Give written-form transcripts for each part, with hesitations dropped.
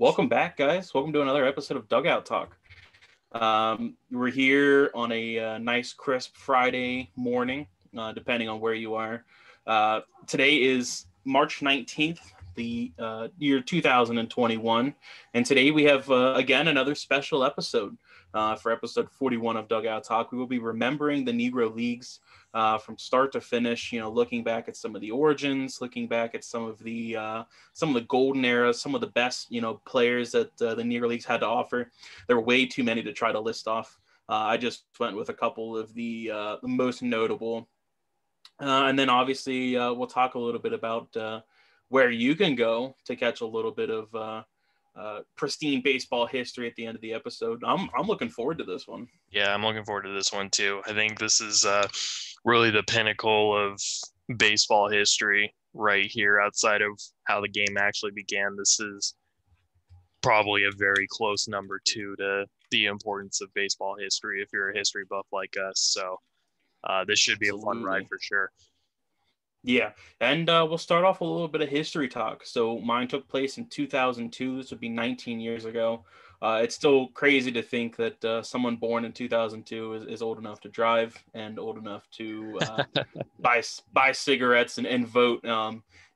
Welcome back, guys. Welcome to another episode of Dugout Talk. We're here on a nice, crisp Friday morning, depending on where you are. Today is March 19th, the year 2021. And today we have, again, another special episode for episode 41 of Dugout Talk. We will be remembering the Negro Leagues from start to finish, looking back at some of the origins, looking back at some of the golden eras, some of the best, players that the Negro Leagues had to offer. There were way too many to try to list off. I just went with a couple of the most notable. And then obviously we'll talk a little bit about where you can go to catch a little bit of pristine baseball history at the end of the episode. I'm looking forward to this one. Yeah, I'm looking forward to this one too. I think this is really the pinnacle of baseball history right here outside of how the game actually began. This is probably a very close number two to the importance of baseball history if you're a history buff like us. So this should be Absolutely. a fun ride for sure. Yeah, and we'll start off with a little bit of history talk. So mine took place in 2002. This would be 19 years ago. It's still crazy to think that someone born in 2002 is old enough to drive and old enough to buy cigarettes and vote.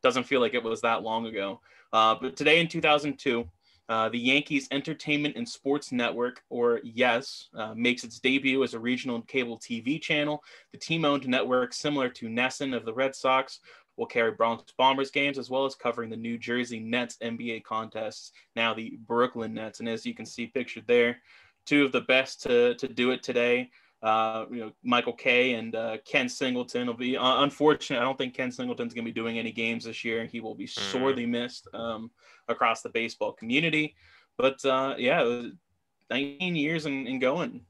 Doesn't feel like it was that long ago. But today in 2002, the Yankees Entertainment and Sports Network, or YES, makes its debut as a regional cable TV channel. The team-owned network, similar to NESN of the Red Sox, will carry Bronx Bombers games, as well as covering the New Jersey Nets NBA contests, now the Brooklyn Nets. And as you can see pictured there, two of the best to do it today. Michael Kay and Ken Singleton will be unfortunate. I don't think Ken Singleton's going to be doing any games this year. He will be sorely missed across the baseball community. But yeah, it was 19 years and going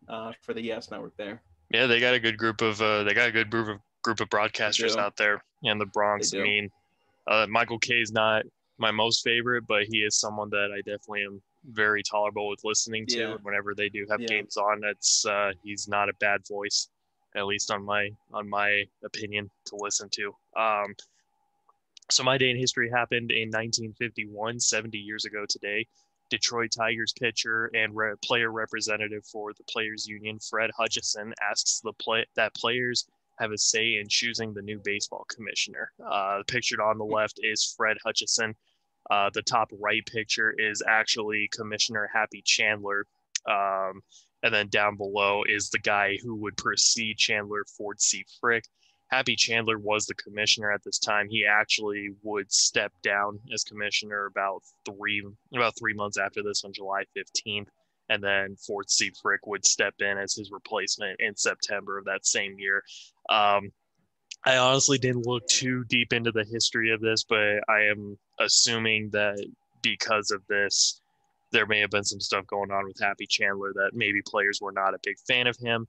for the YES Network there. Yeah, they got a good group of broadcasters out there in the Bronx. I mean, Michael Kay is not my most favorite, but he is someone that I definitely am very tolerable with listening to. And whenever they do have games on, it's he's not a bad voice, at least on my opinion, to listen to. So my day in history happened in 1951, 70 years ago today. Detroit Tigers pitcher and player representative for the Players Union, Fred Hutchison, asks that players have a say in choosing the new baseball commissioner. Pictured on the left is Fred Hutchison. The top right picture is actually Commissioner Happy Chandler. And then down below is the guy who would precede Chandler, Ford C. Frick. Happy Chandler was the commissioner at this time. He actually would step down as commissioner about three months after this on July 15th. And then Ford C. Frick would step in as his replacement in September of that same year. I honestly didn't look too deep into the history of this, but I am assuming that because of this, there may have been some stuff going on with Happy Chandler that maybe players were not a big fan of him.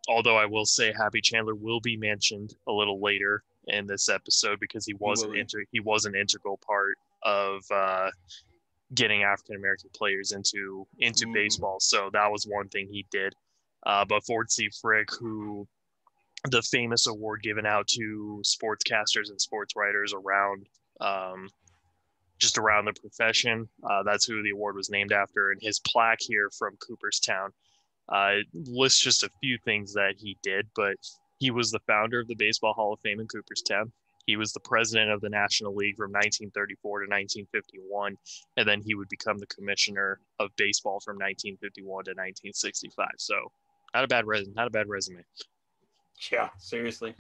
Although I will say Happy Chandler will be mentioned a little later in this episode because he was an integral part of getting African-American players into baseball. So that was one thing he did. But Ford C. Frick, who the famous award given out to sportscasters and sports writers around just around the profession, that's who the award was named after. And his plaque here from Cooperstown lists just a few things that he did, but he was the founder of the Baseball Hall of Fame in Cooperstown. He was the president of the National League from 1934 to 1951, and then he would become the commissioner of baseball from 1951 to 1965. So not a bad resume. Yeah, seriously.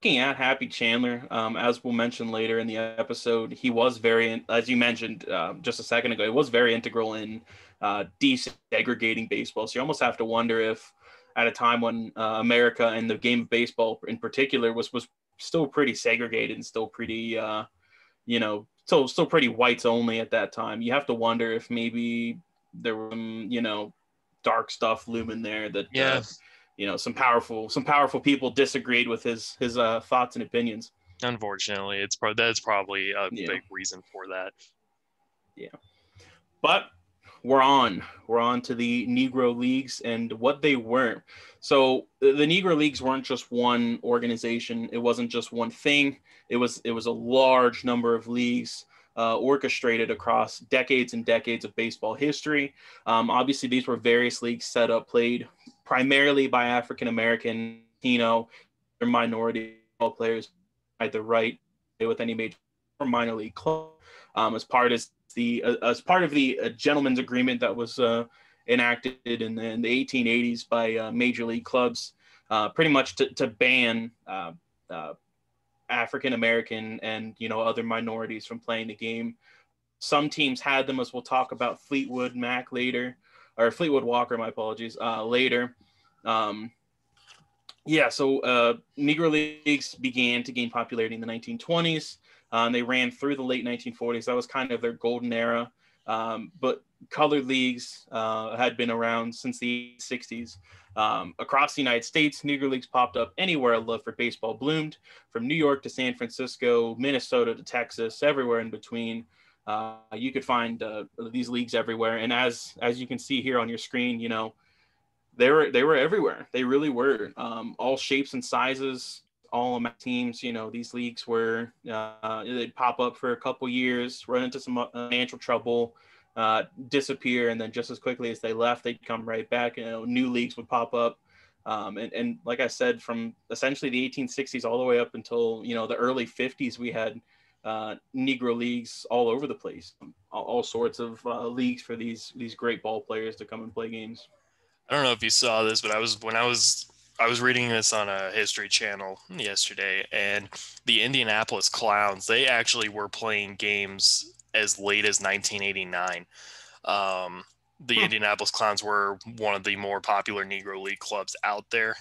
Looking at Happy Chandler, as we'll mention later in the episode, he was very, as you mentioned just a second ago, he was very integral in desegregating baseball. So you almost have to wonder if at a time when America and the game of baseball in particular was still pretty segregated and still pretty, still pretty whites only at that time, you have to wonder if maybe there was dark stuff looming there that some powerful people disagreed with his thoughts and opinions. Unfortunately, that's probably a big reason for that. Yeah, but we're on to the Negro Leagues and what they weren't. So the Negro Leagues weren't just one organization. It wasn't just one thing. It was a large number of leagues orchestrated across decades and decades of baseball history. Obviously, these were various leagues set up, played primarily by African American, Latino, or minority ball players at the right with any major or minor league club. As part of the gentleman's agreement that was enacted in the 1880s by major league clubs, pretty much to ban African American and other minorities from playing the game. Some teams had them, as we'll talk about Fleetwood Mac later, or Fleetwood Walker, my apologies, later. So Negro Leagues began to gain popularity in the 1920s. They ran through the late 1940s. That was kind of their golden era. But colored leagues had been around since the 60s. Across the United States, Negro Leagues popped up anywhere a love for baseball bloomed, from New York to San Francisco, Minnesota to Texas, everywhere in between. You could find these leagues everywhere. And as you can see here on your screen, they were everywhere. They really were. All shapes and sizes, all teams. These leagues were they'd pop up for a couple years, run into some financial trouble, disappear, and then just as quickly as they left, they'd come right back. New leagues would pop up. And like I said, from essentially the 1860s all the way up until the early 50s, we had Negro Leagues all over the place. All sorts of leagues for these great ball players to come and play games. I don't know if you saw this, but I was reading this on a History Channel yesterday, and the Indianapolis Clowns, they actually were playing games as late as 1989. The Indianapolis Clowns were one of the more popular Negro League clubs out there.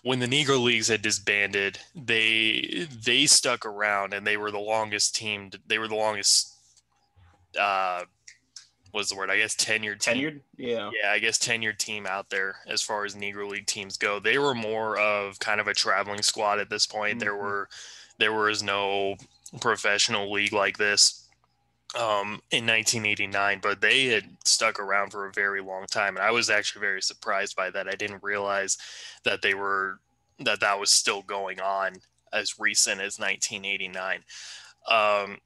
When the Negro Leagues had disbanded, they stuck around, and they were the longest team. They were the longest. What's the word? I guess tenured team. Tenured, yeah. Yeah, I guess tenured team out there as far as Negro League teams go. They were more of kind of a traveling squad at this point. Mm-hmm. There was no professional league like this in 1989, but they had stuck around for a very long time, and I was actually very surprised by that. I didn't realize that that was still going on as recent as 1989. I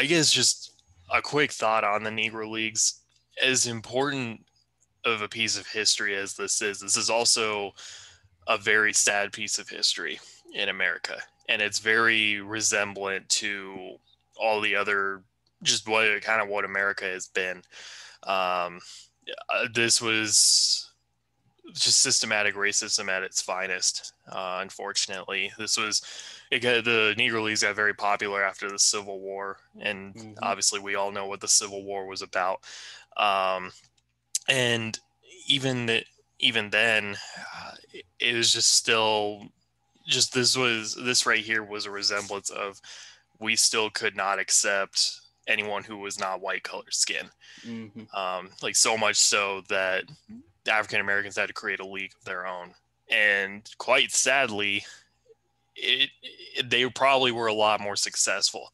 guess just a quick thought on the Negro Leagues. As important of a piece of history as this is also a very sad piece of history in America, and it's very resemblant to all the other just what America has been. This was just systematic racism at its finest. Unfortunately, the Negro Leagues got very popular after the Civil War, and obviously we all know what the Civil War was about. And even then, it was just still just this right here was a resemblance of we still could not accept anyone who was not white colored skin. Like so much so that the African Americans had to create a league of their own. And quite sadly, they probably were a lot more successful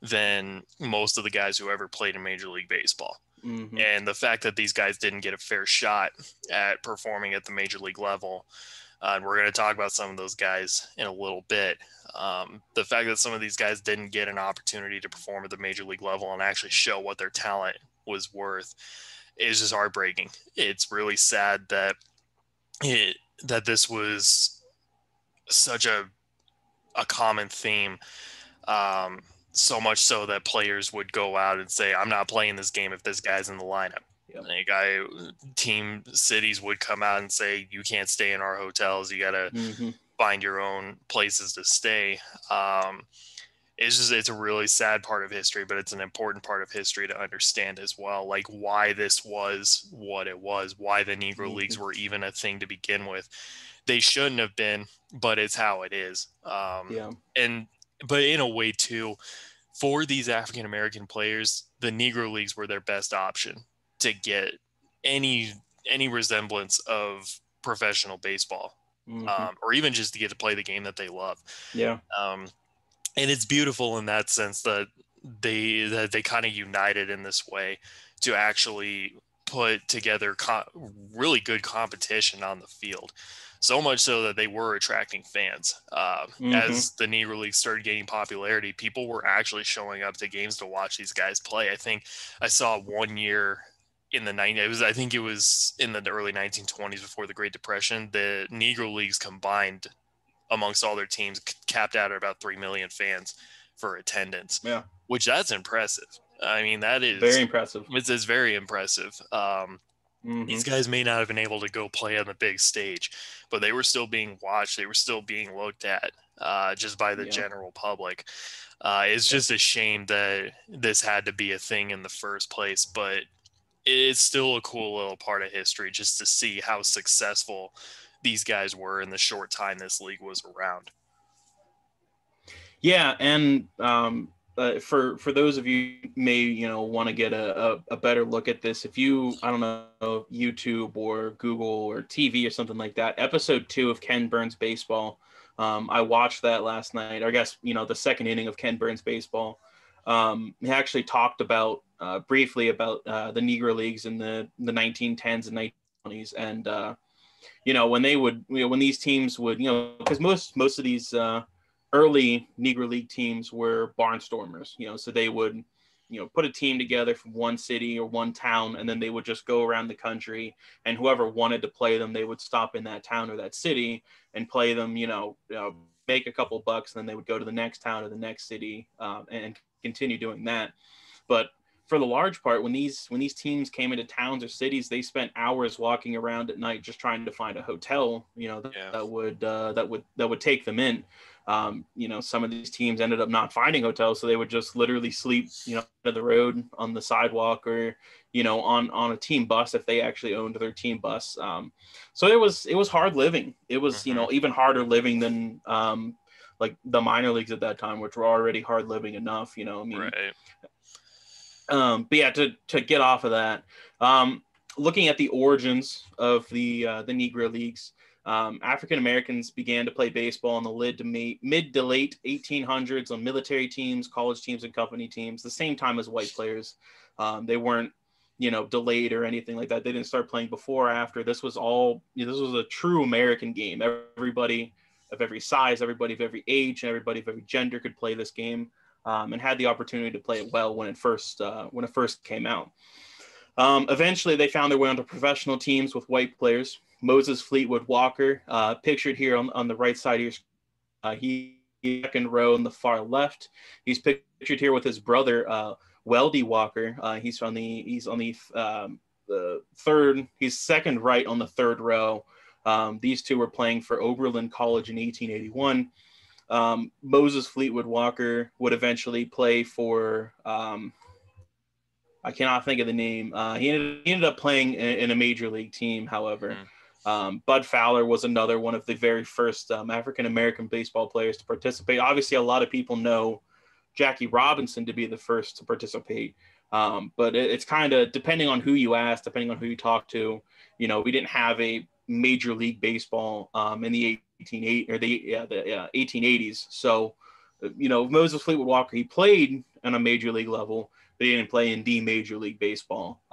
than most of the guys who ever played in Major League Baseball. And the fact that these guys didn't get a fair shot at performing at the Major League level, and we're going to talk about some of those guys in a little bit. The fact that some of these guys didn't get an opportunity to perform at the Major League level and actually show what their talent was worth is just heartbreaking. It's really sad that this was such a common theme. So much so that players would go out and say, I'm not playing this game if this guy's in the lineup. Yep. Team cities would come out and say, you can't stay in our hotels. You got to find your own places to stay. It's a really sad part of history, but it's an important part of history to understand as well. Like why this was what it was, why the Negro Leagues were even a thing to begin with. They shouldn't have been, but it's how it is. But in a way too, for these African American players, the Negro Leagues were their best option to get any resemblance of professional baseball, or even just to get to play the game that they love. And it's beautiful in that sense that they kind of united in this way to actually put together really good competition on the field. So much so that they were attracting fans. As the Negro Leagues started gaining popularity, people were actually showing up to games to watch these guys play. I think I saw one year in the 90s, I think it was in the early 1920s before the Great Depression, the Negro Leagues combined amongst all their teams capped out at about 3 million fans for attendance. Yeah. Which that's impressive. I mean, that is very impressive. It's very impressive. These guys may not have been able to go play on the big stage, but they were still being watched. They were still being looked at just by the general public. It's just a shame that this had to be a thing in the first place, but it's still a cool little part of history just to see how successful these guys were in the short time this league was around. Yeah, and for those of you who may want to get a better look at this, if you I don't know YouTube or Google or TV or something like that, episode 2 of Ken Burns Baseball, I watched that last night. Or I guess the second inning of Ken Burns Baseball. He actually talked about briefly about the Negro Leagues in the 1910s and 1920s, and when they would when these teams would because most of these early Negro League teams were barnstormers, so they would, put a team together from one city or one town, and then they would just go around the country, and whoever wanted to play them, they would stop in that town or that city and play them, make a couple bucks, and then they would go to the next town or the next city and continue doing that. But for the large part, when these teams came into towns or cities, they spent hours walking around at night just trying to find a hotel, that would take them in. Some of these teams ended up not finding hotels, so they would just literally sleep, on the road, on the sidewalk, or on a team bus if they actually owned their team bus. So it was hard living. It was even harder living than like the minor leagues at that time, which were already hard living enough. Right. But yeah, to get off of that, looking at the origins of the Negro Leagues, African Americans began to play baseball in the mid to late 1800s on military teams, college teams, and company teams, the same time as white players. They weren't, delayed or anything like that. They didn't start playing before or after. This was a true American game. Everybody of every size, everybody of every age, and everybody of every gender could play this game. And had the opportunity to play it well when it first came out. Eventually, they found their way onto professional teams with white players. Moses Fleetwood Walker, pictured here on the right side here. He's second row on the far left. He's pictured here with his brother, Weldy Walker. He's on the third. He's second right on the third row. These two were playing for Oberlin College in 1881. Moses Fleetwood Walker would eventually play for, I cannot think of the name. He ended up playing in a major league team, however. Bud Fowler was another one of the very first African-American baseball players to participate. Obviously, a lot of people know Jackie Robinson to be the first to participate. But it's kind of, depending on who you ask, depending on who you talk to, we didn't have a major league baseball in the 1880s. So, Moses Fleetwood Walker, he played on a major league level, but he didn't play in the Major League Baseball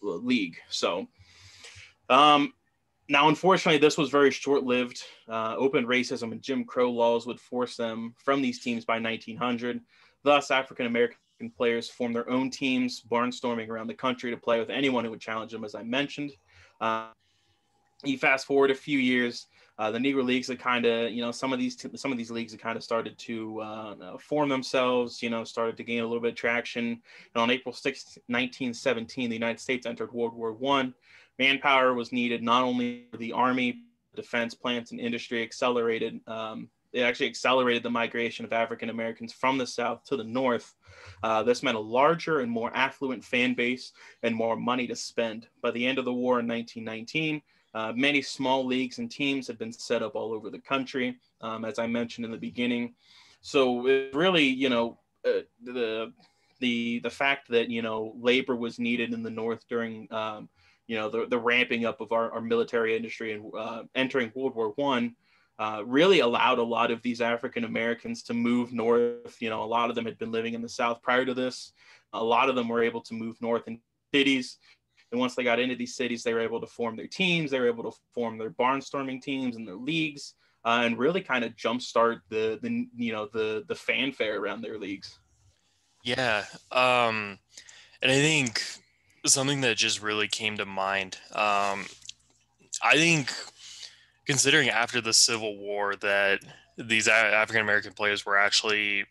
league. So, now, unfortunately, this was very short-lived. Open racism and Jim Crow laws would force them from these teams by 1900. Thus, African-American players formed their own teams, barnstorming around the country to play with anyone who would challenge them, as I mentioned. You fast forward a few years, the Negro Leagues had kind of, some of these leagues had kind of started to form themselves, started to gain a little bit of traction. And on April 6, 1917, the United States entered World War I. Manpower was needed not only for the Army, defense, plants, and industry. It actually accelerated the migration of African Americans from the South to the North. This meant a larger and more affluent fan base and more money to spend. By the end of the war in 1919, many small leagues and teams had been set up all over the country, as I mentioned in the beginning. So it really, the fact that labor was needed in the North during the ramping up of our military industry and entering World War I really allowed a lot of these African Americans to move north. A lot of them had been living in the South prior to this. A lot of them were able to move north in cities And once they got into these cities, they were able to form their teams. They were able to form their barnstorming teams and their leagues, and really kind of jumpstart the fanfare around their leagues. Yeah. And I think something that just really came to mind, I think considering after the Civil War that these African American players were actually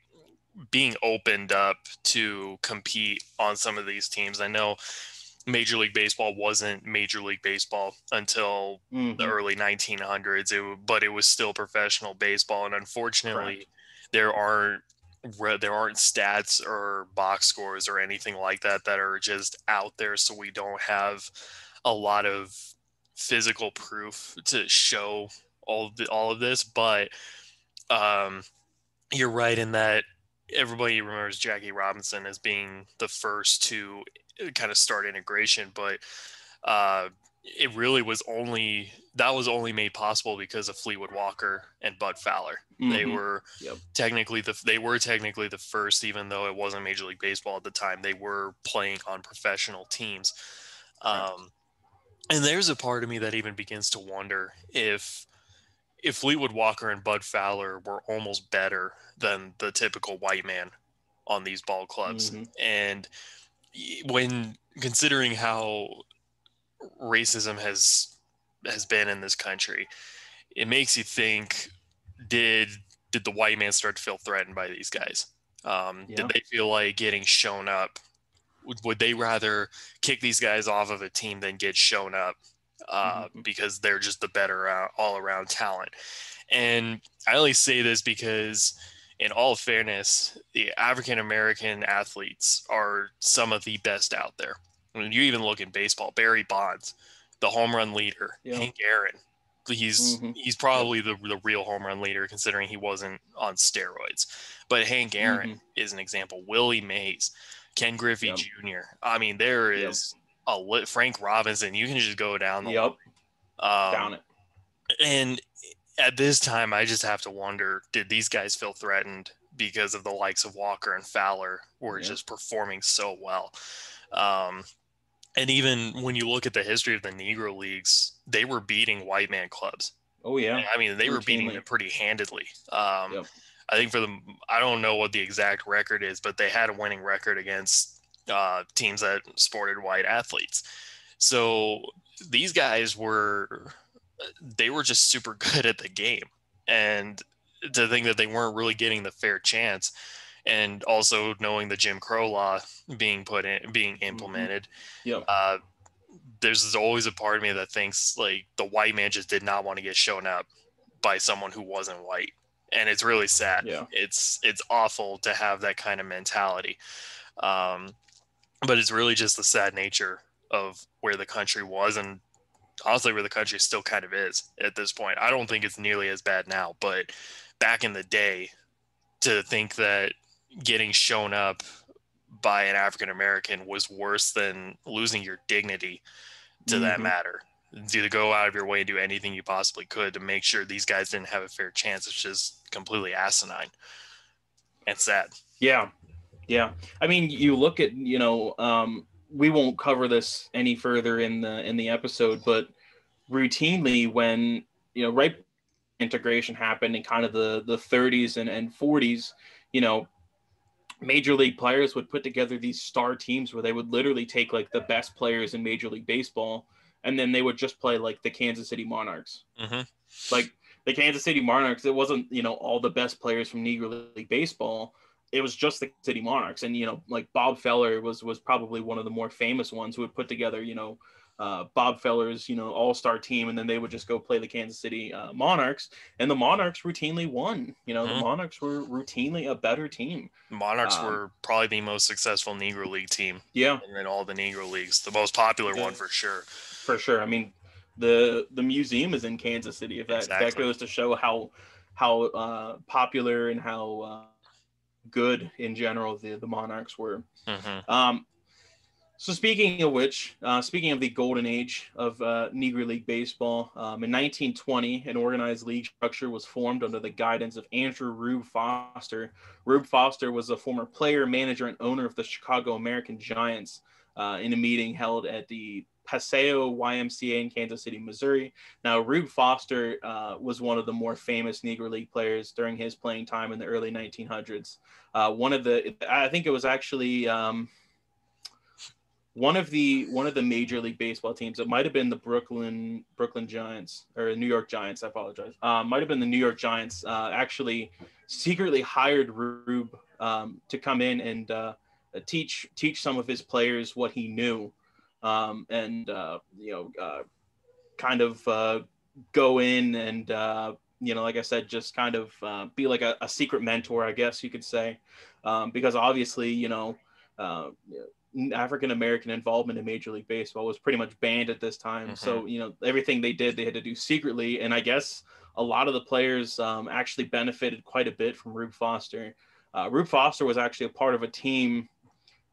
being opened up to compete on some of these teams. I know Major League Baseball wasn't Major League Baseball until the early 1900s, but it was still professional baseball. And unfortunately, Correct. there aren't stats or box scores or anything like that that are just out there, so we don't have a lot of physical proof to show all of this. But you're right in that everybody remembers Jackie Robinson as being the first to kind of start integration, but it really was only made possible because of Fleetwood Walker and Bud Fowler. They were technically the first, even though it wasn't Major League Baseball at the time. They were playing on professional teams. And there's a part of me that even begins to wonder if Fleetwood Walker and Bud Fowler were almost better than the typical white man on these ball clubs. And when considering how racism has been in this country, it makes you think, did the white man start to feel threatened by these guys? Did they feel like getting shown up? Would they rather kick these guys off of a team than get shown up because they're just the better all-around talent? And I only say this because, in all fairness, the African-American athletes are some of the best out there. When you even look in baseball, Barry Bonds, the home run leader, Hank Aaron, he's probably the real home run leader considering he wasn't on steroids. But Hank Aaron is an example. Willie Mays, Ken Griffey Jr. I mean, there is Frank Robinson. You can just go down the line. Down it. And at this time, I just have to wonder, did these guys feel threatened because of the likes of Walker and Fowler were just performing so well? And even when you look at the history of the Negro Leagues, they were beating white man clubs. Oh, yeah. I mean, they were beating them pretty handedly. I think I don't know what the exact record is, but they had a winning record against teams that sported white athletes. So these guys were just super good at the game. And to think that they weren't really getting the fair chance, and also knowing the Jim Crow law being implemented, there's always a part of me that thinks like the white man just did not want to get shown up by someone who wasn't white. And it's really sad. It's awful to have that kind of mentality. But it's really just the sad nature of where the country was, and honestly where the country still kind of is at this point. I don't think it's nearly as bad now, but back in the day, to think that getting shown up by an African American was worse than losing your dignity to that matter. To go out of your way and do anything you possibly could to make sure these guys didn't have a fair chance, it's just completely asinine and sad. Yeah. I mean, you look at, we won't cover this any further in the episode, but routinely when, right integration happened in kind of the 30s and 40s, major league players would put together these star teams where they would literally take like the best players in Major League Baseball, and then they would just play like the Kansas City Monarchs. Like the Kansas City Monarchs, it wasn't, all the best players from Negro League Baseball. It was just the City Monarchs. And, like Bob Feller was probably one of the more famous ones who would put together, Bob Feller's, all-star team, and then they would just go play the Kansas City Monarchs, and the Monarchs routinely won. The Monarchs were routinely a better team. Monarchs were probably the most successful Negro League team. Yeah. In all the Negro Leagues, the most popular one for sure. For sure. I mean, the museum is in Kansas City. If that goes to show how popular and how good in general the Monarchs were. So speaking of which, speaking of the golden age of Negro League Baseball, in 1920, an organized league structure was formed under the guidance of Andrew Rube Foster. Rube Foster was a former player, manager, and owner of the Chicago American Giants. in a meeting held at the Paseo YMCA in Kansas City, Missouri. Now, Rube Foster was one of the more famous Negro League players during his playing time in the early 1900s. I think it was actually one of the Major League Baseball teams. It might have been the Brooklyn Giants or New York Giants. I apologize. Might have been the New York Giants. Actually, secretly hired Rube to come in and teach some of his players what he knew, and kind of go in and like I said, just kind of be like a secret mentor, I guess you could say, because obviously African American involvement in Major League Baseball was pretty much banned at this time. So everything they did, they had to do secretly, and I guess a lot of the players actually benefited quite a bit from Rube Foster. Rube Foster was actually a part of a team.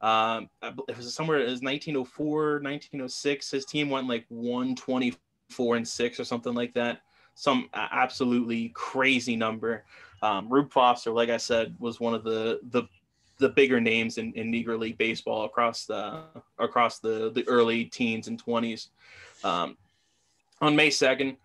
It was somewhere, it was 1904, 1906. His team went like 124-6 or something like that. Some absolutely crazy number. Rube Foster, like I said, was one of the bigger names in Negro League baseball across the early teens and 20s. On May 2nd,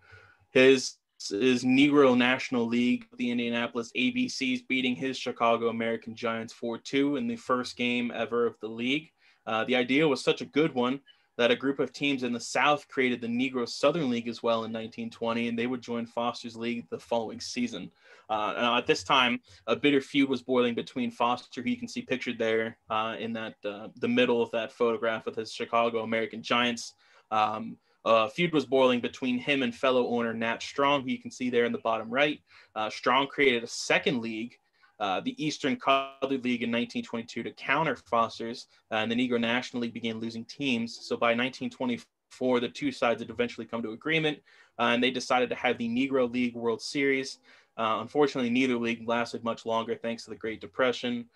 his Negro National League, the Indianapolis ABCs, beating his Chicago American Giants 4-2 in the first game ever of the league. The idea was such a good one that a group of teams in the South created the Negro Southern League as well in 1920, and they would join Foster's league the following season. Now at this time, a bitter feud was boiling between Foster, who you can see pictured there in that the middle of that photograph with his Chicago American Giants. Feud was boiling between him and fellow owner Nat Strong, who you can see there in the bottom right. Strong created a second league, the Eastern Colored League, in 1922 to counter Foster's, and the Negro National League began losing teams. So by 1924, the two sides had eventually come to agreement, and they decided to have the Negro League World Series. Unfortunately, neither league lasted much longer thanks to the Great Depression.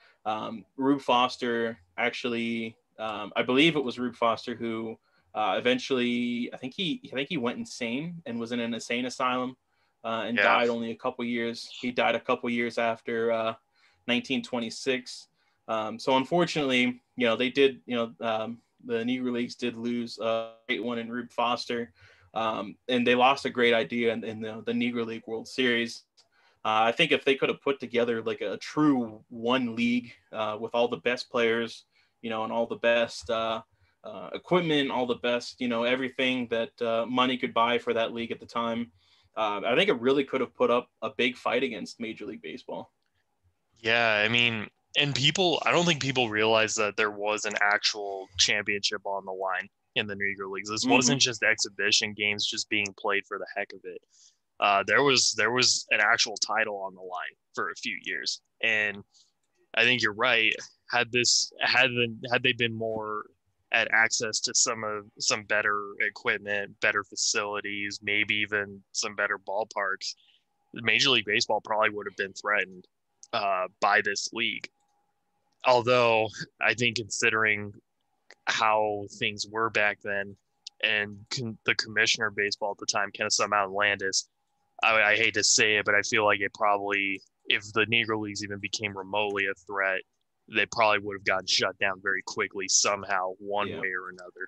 Rube Foster actually, I believe it was Rube Foster who eventually, I think he went insane and was in an insane asylum and died only a couple years. He died a couple years after 1926. So unfortunately, they did, the Negro Leagues did lose a great one in Rube Foster, and they lost a great idea in the Negro League World Series. I think if they could have put together like a true one league with all the best players, and all the best equipment, all the best, everything that money could buy for that league at the time, I think it really could have put up a big fight against Major League Baseball. Yeah, I mean, and I don't think people realize that there was an actual championship on the line in the Negro Leagues. This wasn't just exhibition games just being played for the heck of it. There was an actual title on the line for a few years, and I think you're right. Had they been more at access to some better equipment, better facilities, maybe even some better ballparks, Major League Baseball probably would have been threatened by this league. Although I think considering how things were back then, and the commissioner of baseball at the time, Kennesaw Mountain Landis, I hate to say it, but I feel like it probably, if the Negro Leagues even became remotely a threat, they probably would have gotten shut down very quickly somehow, one way or another.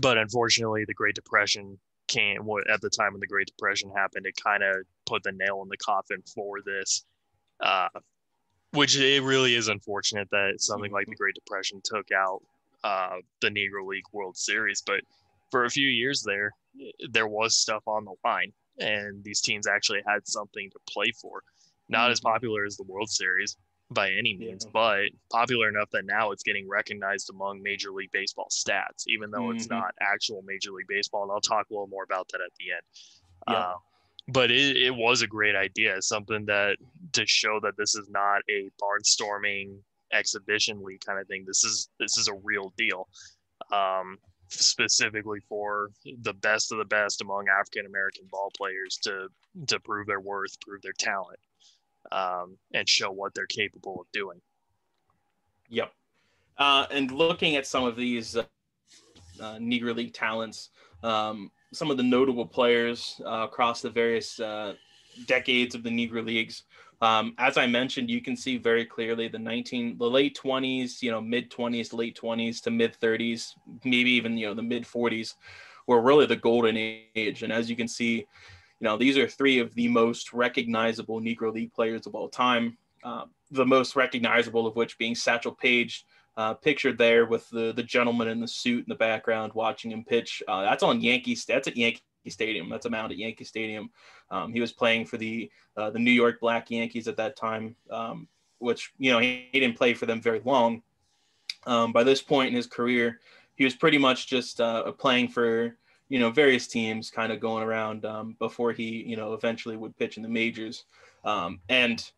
But unfortunately, the Great Depression came at the time when the Great Depression happened. It kind of put the nail in the coffin for this, which it really is unfortunate that something like the Great Depression took out the Negro League World Series. But for a few years there was stuff on the line, and these teams actually had something to play for. Not as popular as the World Series by any means, but popular enough that now it's getting recognized among Major League Baseball stats, even though it's not actual Major League Baseball. And I'll talk a little more about that at the end. But it was a great idea, something that to show that this is not a barnstorming exhibition league kind of thing. This is a real deal. Specifically for the best of the best among African American ball players to prove their worth, prove their talent, and show what they're capable of doing. Yep. And looking at some of these Negro League talents, some of the notable players across the various decades of the Negro Leagues. As I mentioned, you can see very clearly the late 20s, mid 20s, late 20s to mid 30s, maybe even the mid 40s, were really the golden age. And as you can see, these are three of the most recognizable Negro League players of all time. The most recognizable of which being Satchel Paige, pictured there with the gentleman in the suit in the background watching him pitch. That's on Yankees. That's at Yankee Stadium. That's a mound at Yankee Stadium. He was playing for the New York Black Yankees at that time, which he didn't play for them very long. By this point in his career, he was pretty much just playing for various teams, kind of going around before he eventually would pitch in the majors. And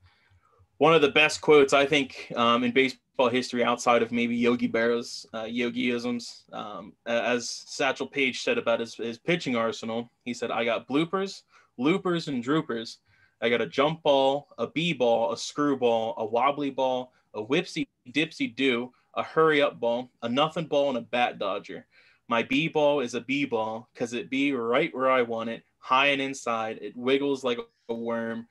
one of the best quotes I think in baseball history, outside of maybe Yogi Berra's Yogi-isms, as Satchel Paige said about his pitching arsenal, he said, "I got bloopers, loopers, and droopers. I got a jump ball, a b-ball, a screwball, a wobbly ball, a whipsy dipsy do, a hurry up ball, a nothing ball, and a bat dodger. My b-ball is a b-ball because it be right where I want it, high and inside. It wiggles like a worm.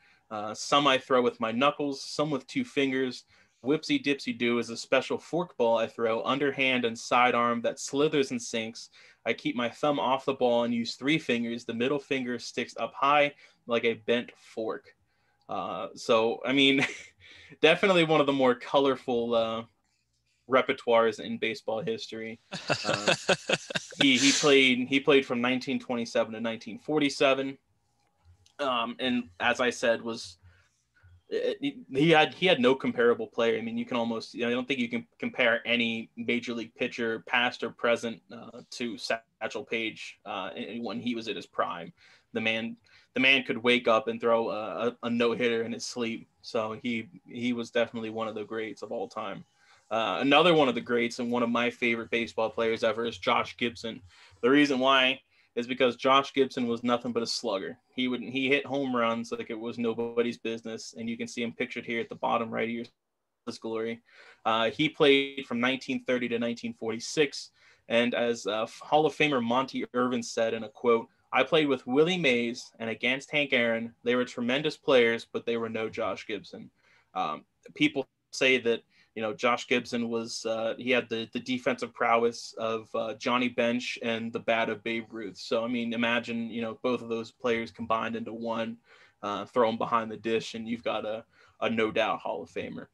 Some I throw with my knuckles, some with two fingers. Whipsy dipsy do is a special forkball I throw underhand and sidearm that slithers and sinks. I keep my thumb off the ball and use three fingers. The middle finger sticks up high like a bent fork." So, I mean, definitely one of the more colorful repertoires in baseball history. He played from 1927 to 1947. And as I said, he had no comparable player. I mean, you can almost, I don't think you can compare any major league pitcher, past or present, to Satchel Paige when he was at his prime. The man could wake up and throw a no hitter in his sleep. So he was definitely one of the greats of all time. Another one of the greats and one of my favorite baseball players ever is Josh Gibson. The reason why is because Josh Gibson was nothing but a slugger. He hit home runs like it was nobody's business, and you can see him pictured here at the bottom right of your glory. He played from 1930 to 1946, and as Hall of Famer Monty Irvin said in a quote, "I played with Willie Mays and against Hank Aaron. They were tremendous players, but they were no Josh Gibson." People say that Josh Gibson was he had the defensive prowess of Johnny Bench and the bat of Babe Ruth. So I mean, imagine both of those players combined into one, throw them behind the dish, and you've got a no doubt Hall of Famer.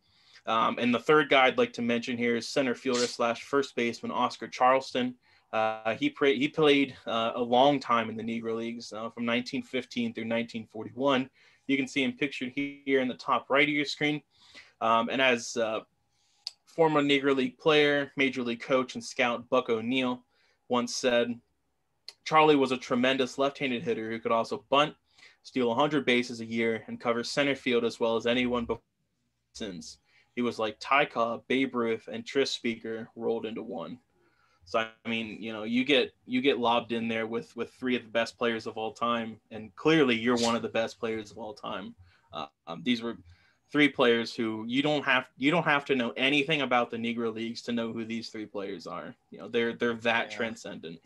And the third guy I'd like to mention here is center fielder / first baseman Oscar Charleston. He played a long time in the Negro Leagues from 1915 through 1941. You can see him pictured here in the top right of your screen. And as former Negro League player, Major League coach, and scout Buck O'Neill once said, "Charlie was a tremendous left-handed hitter who could also bunt, steal 100 bases a year, and cover center field as well as anyone before since. He was like Ty Cobb, Babe Ruth, and Tris Speaker rolled into one." So I mean, you get lobbed in there with three of the best players of all time, and clearly you're one of the best players of all time. These were three players who you don't have to know anything about the Negro Leagues to know who these three players are. They're that transcendent.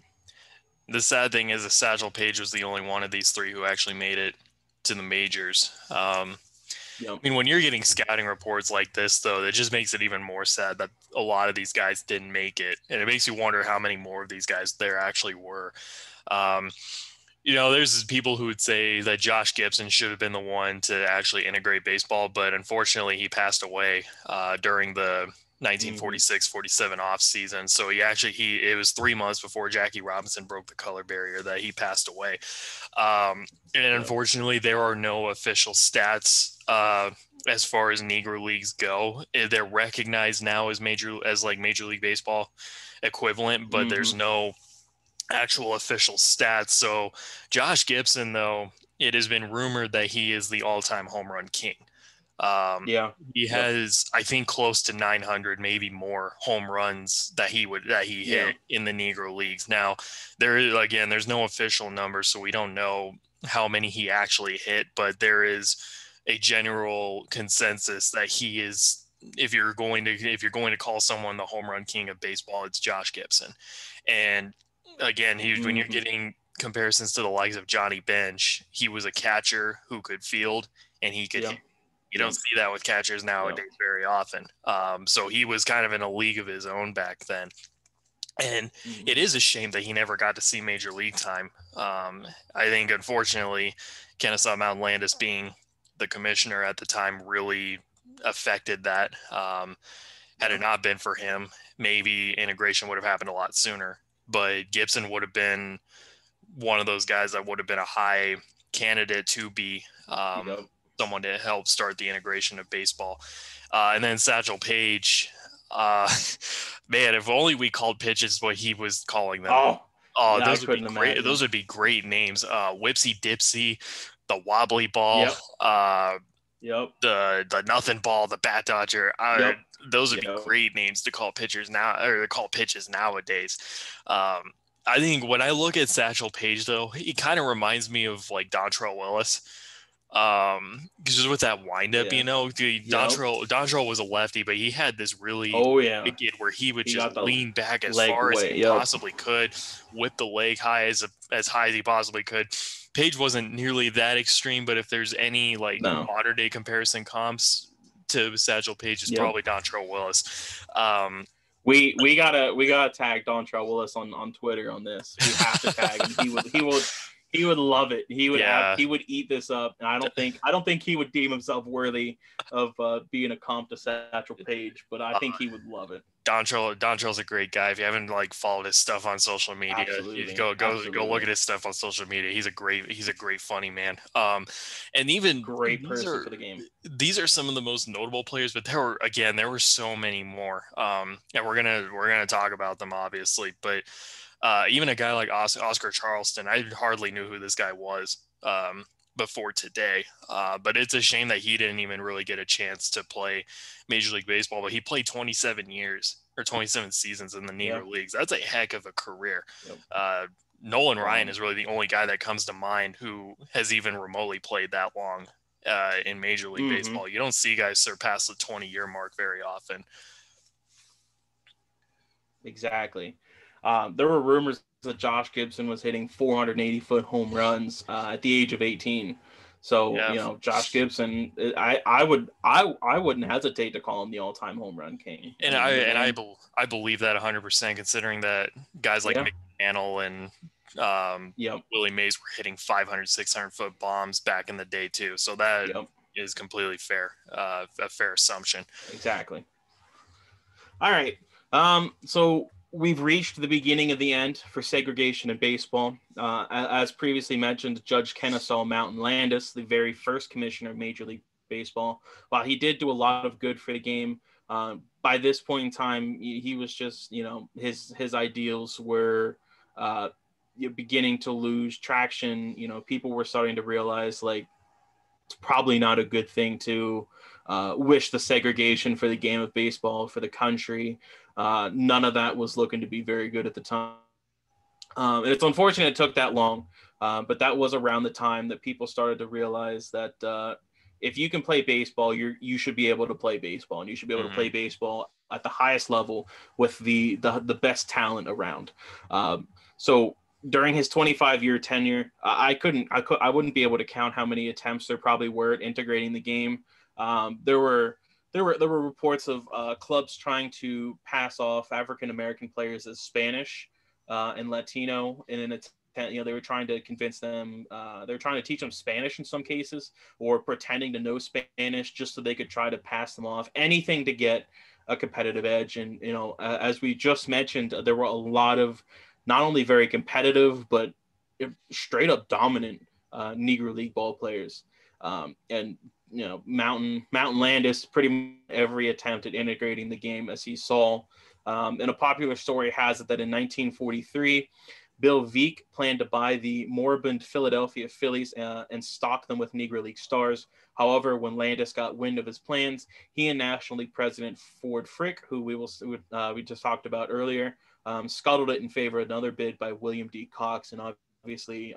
The sad thing is that Satchel Paige was the only one of these three who actually made it to the majors. Yep. I mean, when you're getting scouting reports like this, though, it just makes it even more sad that a lot of these guys didn't make it. And it makes you wonder how many more of these guys there actually were. There's people who would say that Josh Gibson should have been the one to actually integrate baseball, but unfortunately he passed away during the 1946-47 off season. So it was 3 months before Jackie Robinson broke the color barrier that he passed away. And unfortunately there are no official stats as far as Negro Leagues go. They're recognized now as Major League Baseball equivalent, but there's no actual official stats. So Josh Gibson, though, it has been rumored that he is the all-time home run king. He has, I think, close to 900, maybe more home runs that he hit in the Negro Leagues. Now, there's no official number, so we don't know how many he actually hit, but there is a general consensus that he is. If you're going to call someone the home run king of baseball, it's Josh Gibson. And again, when you're getting comparisons to the likes of Johnny Bench, he was a catcher who could field and he could hit. You don't see that with catchers nowadays very often. So he was kind of in a league of his own back then. And it is a shame that he never got to see major league time. I think, unfortunately, Kennesaw Mountain Landis being the commissioner at the time really affected that. Had it not been for him, maybe integration would have happened a lot sooner. But Gibson would have been one of those guys that would have been a high candidate to be someone to help start the integration of baseball. And then Satchel Paige, man, if only we called pitches what he was calling them. Those would be great. Imagine. Those would be great names. Whipsy Dipsy, the wobbly ball, the nothing ball, the bat dodger. Those would be great names to call pitchers now, or to call pitches nowadays. I think when I look at Satchel Paige, though, he kind of reminds me of like Dontrell Willis. Just with that windup, Dontrell was a lefty, but he had this really wicked where he would just lean back as far as he possibly could, with the leg high as high as he possibly could. Paige wasn't nearly that extreme, but if there's any modern day comparison comps to Satchel Paige, it's probably Dontrell Willis. We gotta tag Dontrell Willis on Twitter on this. We have to tag him. He would love it. He would eat this up, and I don't think he would deem himself worthy of being a comp to Satchel Paige, but I think he would love it. Dontrell's a great guy. If you haven't followed his stuff on social media, go look at his stuff on social media. He's a great funny man. And even great person for the game. These are some of the most notable players, but there were so many more. And we're gonna talk about them obviously, but even a guy like Oscar Charleston, I hardly knew who this guy was before today. But it's a shame that he didn't even really get a chance to play Major League Baseball. But he played 27 seasons in the Negro Leagues. That's a heck of a career. Nolan Ryan is really the only guy that comes to mind who has even remotely played that long in Major League Baseball. You don't see guys surpass the 20-year mark very often. Exactly. There were rumors that Josh Gibson was hitting 480-foot home runs at the age of 18. So Josh Gibson, I wouldn't hesitate to call him the all-time home run king. And I believe that 100%, considering that guys like McDaniel and Willie Mays were hitting 500, 600-foot bombs back in the day too. So that is completely fair, a fair assumption. Exactly. All right. So we've reached the beginning of the end for segregation in baseball. As previously mentioned, Judge Kennesaw Mountain Landis, the very first commissioner of Major League Baseball, while he did do a lot of good for the game, by this point in time, he was just, his ideals were beginning to lose traction. People were starting to realize, it's probably not a good thing to wish the segregation for the game of baseball for the country. None of that was looking to be very good at the time. And it's unfortunate it took that long, but that was around the time that people started to realize that if you can play baseball, you should be able to play baseball, and you should be able to play baseball at the highest level with the best talent around. So during his 25-year tenure, I wouldn't be able to count how many attempts there probably were at integrating the game. There were reports of clubs trying to pass off African American players as Spanish and Latino in an attempt. They were trying to convince them. They were trying to teach them Spanish in some cases, or pretending to know Spanish just so they could try to pass them off. Anything to get a competitive edge. And as we just mentioned, there were a lot of not only very competitive but straight up dominant Negro League ball players. And Mountain Landis, pretty much every attempt at integrating the game as he saw. And a popular story has it that in 1943, Bill Veeck planned to buy the moribund Philadelphia Phillies and stock them with Negro League stars. However, when Landis got wind of his plans, he and National League President Ford Frick, who we just talked about earlier, scuttled it in favor of another bid by William D. Cox. And obviously,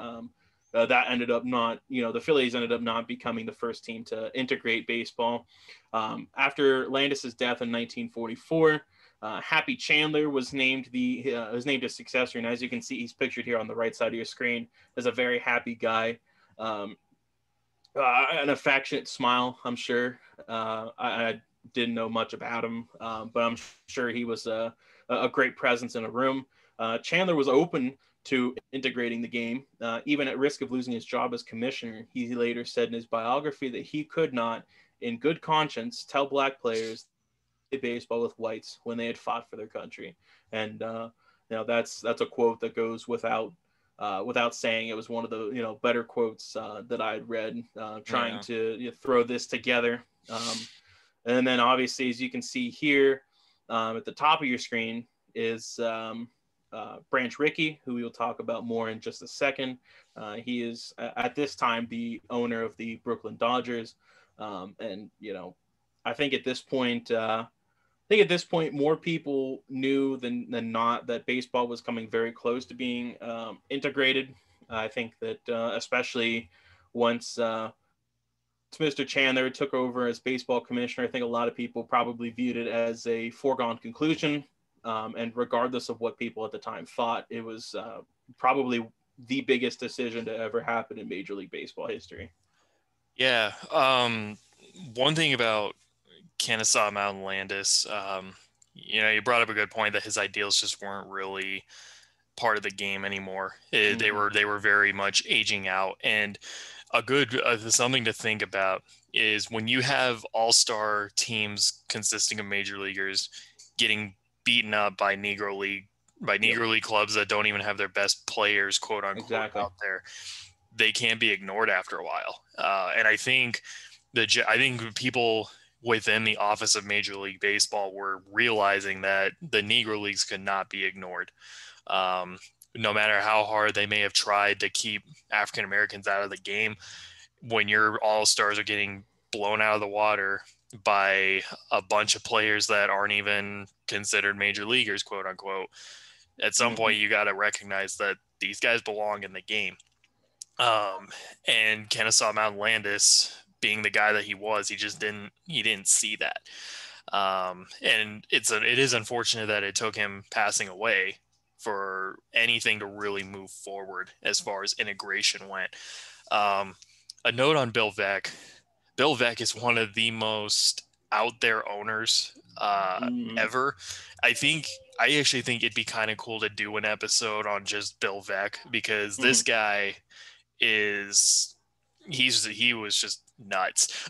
that ended up the Phillies ended up not becoming the first team to integrate baseball. After Landis's death in 1944, Happy Chandler was named his successor, and as you can see, he's pictured here on the right side of your screen as a very happy guy. An affectionate smile, I'm sure. I didn't know much about him, but I'm sure he was a great presence in a room. Chandler was open to integrating the game, even at risk of losing his job as commissioner. He later said in his biography that he could not, in good conscience, tell black players to play baseball with whites when they had fought for their country. And that's a quote that goes without saying. It was one of the better quotes that I had read, trying Yeah. to throw this together. And then obviously, as you can see here at the top of your screen, is Branch Rickey, who we will talk about more in just a second. He is at this time the owner of the Brooklyn Dodgers, and I think at this point. More people knew than not that baseball was coming very close to being integrated. I think that especially once Mr. Chandler took over as baseball commissioner, I think a lot of people probably viewed it as a foregone conclusion. And regardless of what people at the time thought, it was probably the biggest decision to ever happen in Major League Baseball history. Yeah. One thing about Kennesaw Mountain Landis, you brought up a good point that his ideals just weren't really part of the game anymore. They were very much aging out. And a good something to think about is when you have all-star teams consisting of major leaguers getting beaten up by Negro League clubs that don't even have their best players, quote unquote, out there. They can't be ignored after a while. And I think people within the office of Major League Baseball were realizing that the Negro Leagues could not be ignored. No matter how hard they may have tried to keep African Americans out of the game, when your all-stars are getting blown out of the water by a bunch of players that aren't even considered major leaguers, quote unquote, at some point you got to recognize that these guys belong in the game. And Kennesaw Mountain Landis, being the guy that he was, he didn't see that. And it is unfortunate that it took him passing away for anything to really move forward as far as integration went. A note on Bill Veeck. Bill Veeck is one of the most out there owners ever. I actually think it'd be kind of cool to do an episode on just Bill Veeck, because this guy he was just nuts.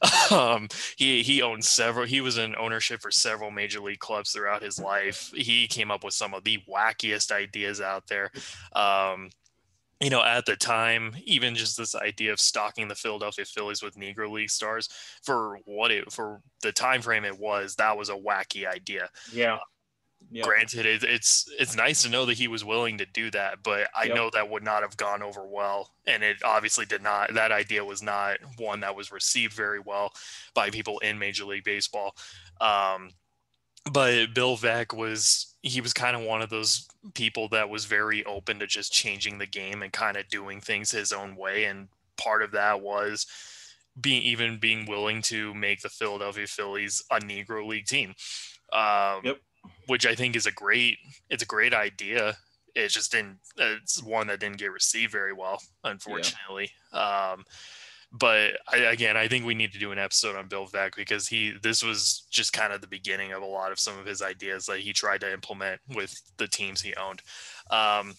He owned he was in ownership for several major league clubs throughout his life. He came up with some of the wackiest ideas out there. At the time, even just this idea of stocking the Philadelphia Phillies with Negro League stars, for the time frame that was a wacky idea. Yeah. Granted, it's nice to know that he was willing to do that, but I know that would not have gone over well, and it obviously did not. That idea was not one that was received very well by people in Major League Baseball. But Bill Veeck was kind of one of those people that was very open to just changing the game and kind of doing things his own way, and part of that was being willing to make the Philadelphia Phillies a Negro League team. Which I think is a great idea. It's one that didn't get received very well, unfortunately. But I think we need to do an episode on Bill Veeck, because this was just kind of the beginning of a lot of some of his ideas that he tried to implement with the teams he owned. And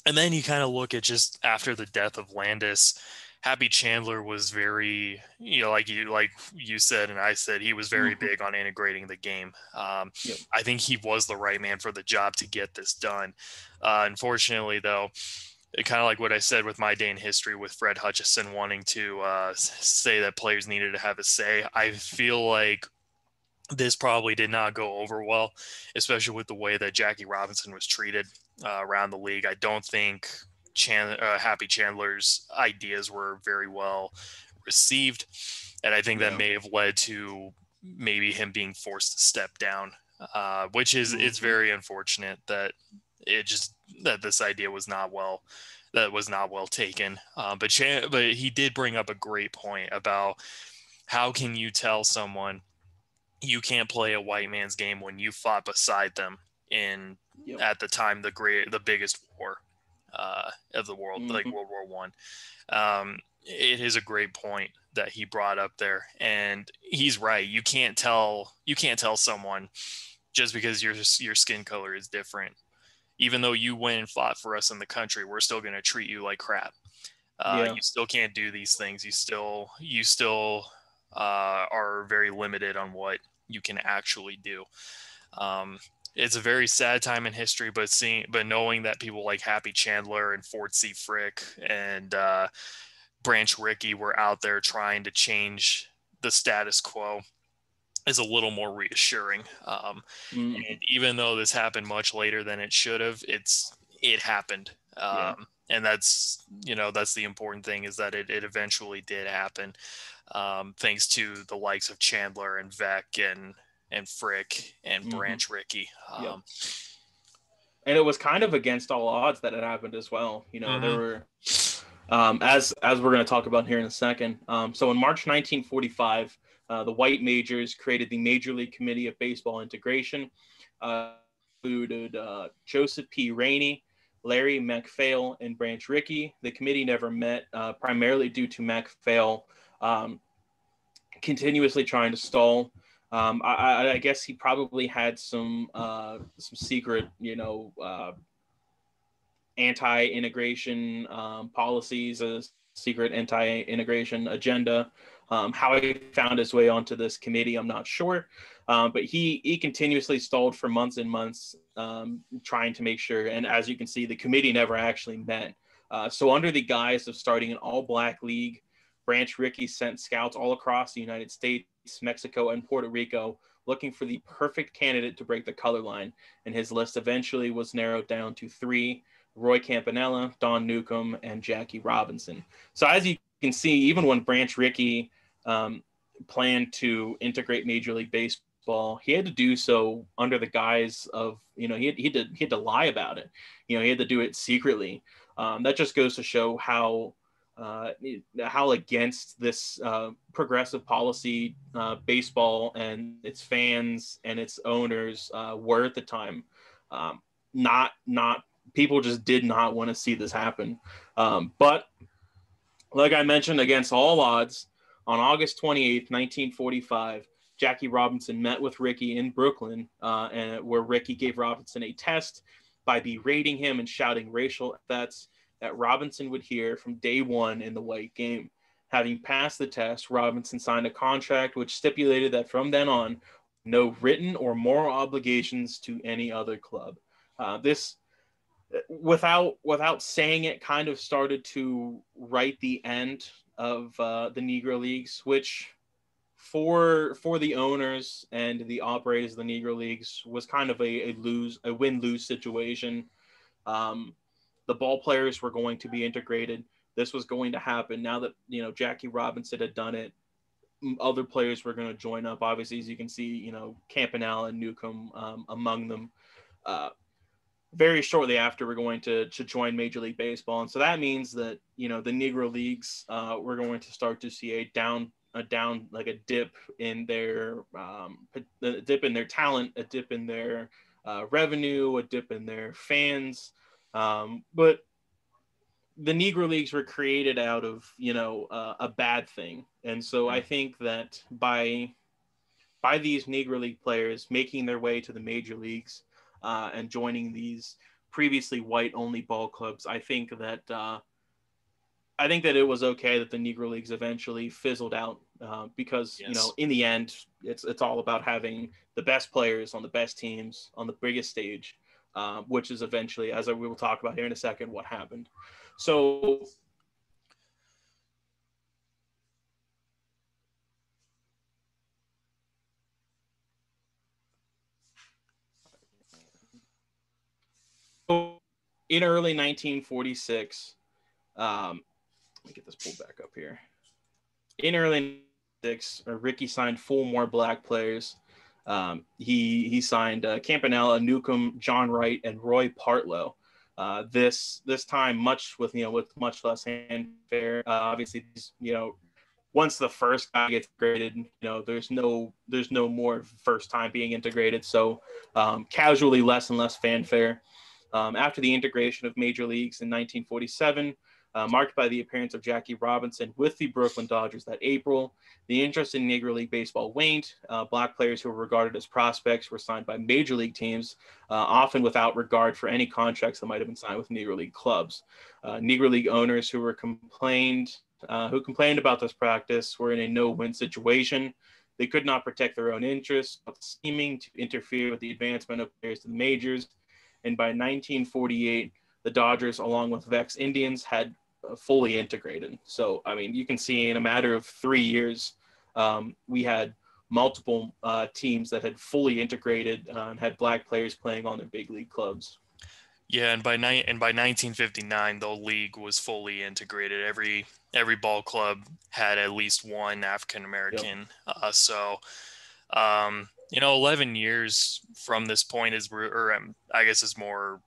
then you kind of look at just after the death of Landis, Happy Chandler was very, like you said and I said, he was very big on integrating the game. I think he was the right man for the job to get this done. Unfortunately, though, kind of like what I said with My Day in History, with Fred Hutchison wanting to say that players needed to have a say, I feel like this probably did not go over well, especially with the way that Jackie Robinson was treated around the league. I don't think Happy Chandler's ideas were very well received, and I think that may have led to maybe him being forced to step down, which is it's very unfortunate that that this idea was not well taken. But he did bring up a great point about how can you tell someone you can't play a white man's game when you fought beside them in at the time the biggest war of the world, like World War I. It is a great point that he brought up there. And he's right. You can't tell someone just because your skin color is different. Even though you went and fought for us in the country, we're still going to treat you like crap. You still can't do these things. You still are very limited on what you can actually do. It's a very sad time in history, but knowing that people like Happy Chandler and Ford C. Frick and Branch Rickey were out there trying to change the status quo is a little more reassuring. And even though this happened much later than it should have, it happened. And that's the important thing, is that it eventually did happen, thanks to the likes of Chandler and Vec and Frick and Branch Rickey. And it was kind of against all odds that it happened as well. There were, as we're going to talk about here in a second. So in March 1945, the white majors created the Major League Committee of Baseball Integration, included Joseph P. Rainey, Larry MacPhail, and Branch Rickey. The committee never met, primarily due to MacPhail continuously trying to stall. I guess he probably had some secret, anti-integration policies, a secret anti-integration agenda. How he found his way onto this committee, I'm not sure. But he continuously stalled for months and months, trying to make sure. And as you can see, the committee never actually met. So under the guise of starting an all-black league, Branch Rickey sent scouts all across the United States, Mexico, and Puerto Rico, looking for the perfect candidate to break the color line. And his list eventually was narrowed down to 3: Roy Campanella, Don Newcomb, and Jackie Robinson. So as you can see, even when Branch Rickey planned to integrate Major League Baseball, he had to do so under the guise of, he had to lie about it. He had to do it secretly. That just goes to show how against this progressive policy baseball and its fans and its owners were at the time. Not people just did not want to see this happen. But like I mentioned, against all odds, on August 28th, 1945, Jackie Robinson met with Rickey in Brooklyn, and where Rickey gave Robinson a test by berating him and shouting racial epithets that Robinson would hear from day one in the white game. Having passed the test, Robinson signed a contract which stipulated that from then on, no written or moral obligations to any other club. This, without saying it, kind of started to write the end of the Negro Leagues, which for the owners and the operators of the Negro Leagues was kind of a win-lose situation. The ball players were going to be integrated. This was going to happen. Now that, Jackie Robinson had done it, other players were going to join up. Obviously, as you can see, Campanella and Newcomb among them. Very shortly after, we're going to join Major League Baseball. And so that means that, the Negro Leagues, we're going to start to see a dip in their talent, a dip in their revenue, a dip in their fans. But the Negro Leagues were created out of, a bad thing. And so I think that by these Negro League players making their way to the major leagues and joining these previously white-only ball clubs, I think that it was okay that the Negro Leagues eventually fizzled out because, in the end, it's all about having the best players on the best teams on the biggest stage, which is eventually, as we will talk about here in a second, what happened. So in early 1946, let me get this pulled back up here. In early 1946, Rickey signed 4 more black players. He signed Campanella, Newcomb, John Wright, and Roy Partlow. This time, with much less fanfare. Obviously, once the first guy gets graded, there's no more first time being integrated. So casually, less and less fanfare. After the integration of major leagues in 1947, marked by the appearance of Jackie Robinson with the Brooklyn Dodgers that April. The interest in Negro League baseball waned. Black players who were regarded as prospects were signed by major league teams, often without regard for any contracts that might have been signed with Negro League clubs. Negro League owners who complained about this practice were in a no-win situation. They could not protect their own interests, seeming to interfere with the advancement of players to the majors. And by 1948, the Dodgers, along with Vex Indians, had fully integrated. So, I mean, you can see in a matter of 3 years, we had multiple teams that had fully integrated and had black players playing on their big league clubs. Yeah, and by 1959, the league was fully integrated. Every ball club had at least one African American. Yep. 11 years from this point I guess it's more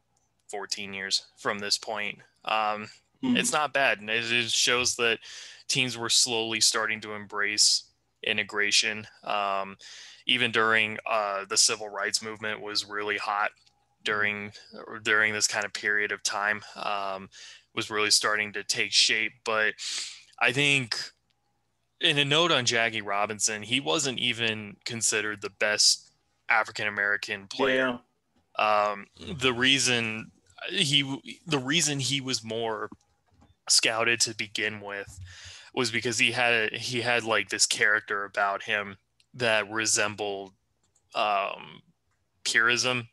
14 years from this point. It's not bad. And it shows that teams were slowly starting to embrace integration. Even during the civil rights movement was really hot during this kind of period of time, was really starting to take shape. But I think, in a note on Jackie Robinson, he wasn't even considered the best African-American player. Yeah. The reason he was more scouted to begin with was because he had like this character about him that resembled purism,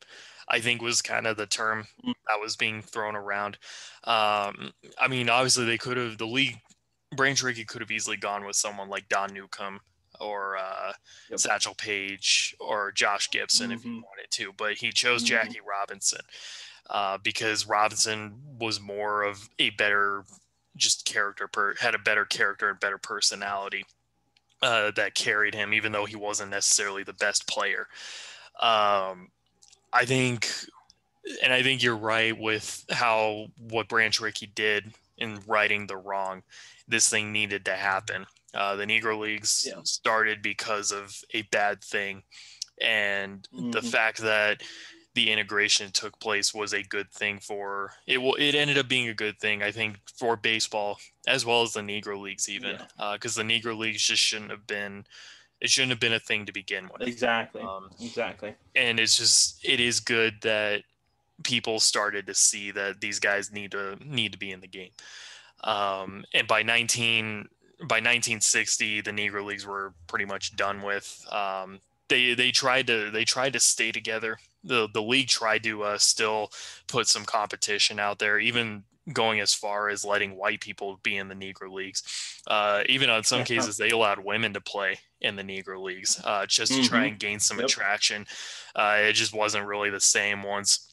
I think was kind of the term that was being thrown around. I mean, obviously the league, Branch Rickey could have easily gone with someone like Don Newcomb or Satchel Paige or Josh Gibson if he wanted to, but he chose Jackie Robinson because Robinson was more of a better just character, had a better character and better personality that carried him, even though he wasn't necessarily the best player. I think you're right with what Branch Rickey did in righting the wrong. This thing needed to happen. The Negro Leagues started because of a bad thing, and the fact that the integration took place was a good thing for it. It ended up being a good thing, I think, for baseball as well as the Negro Leagues, even because the Negro Leagues just shouldn't have been a thing to begin with. Exactly. And it is good that people started to see that these guys need to be in the game. And by 1960, the Negro Leagues were pretty much done with. They tried to stay together. The league tried to still put some competition out there, even going as far as letting white people be in the Negro Leagues. Even in some cases, they allowed women to play in the Negro Leagues just to try and gain some attraction. It just wasn't really the same once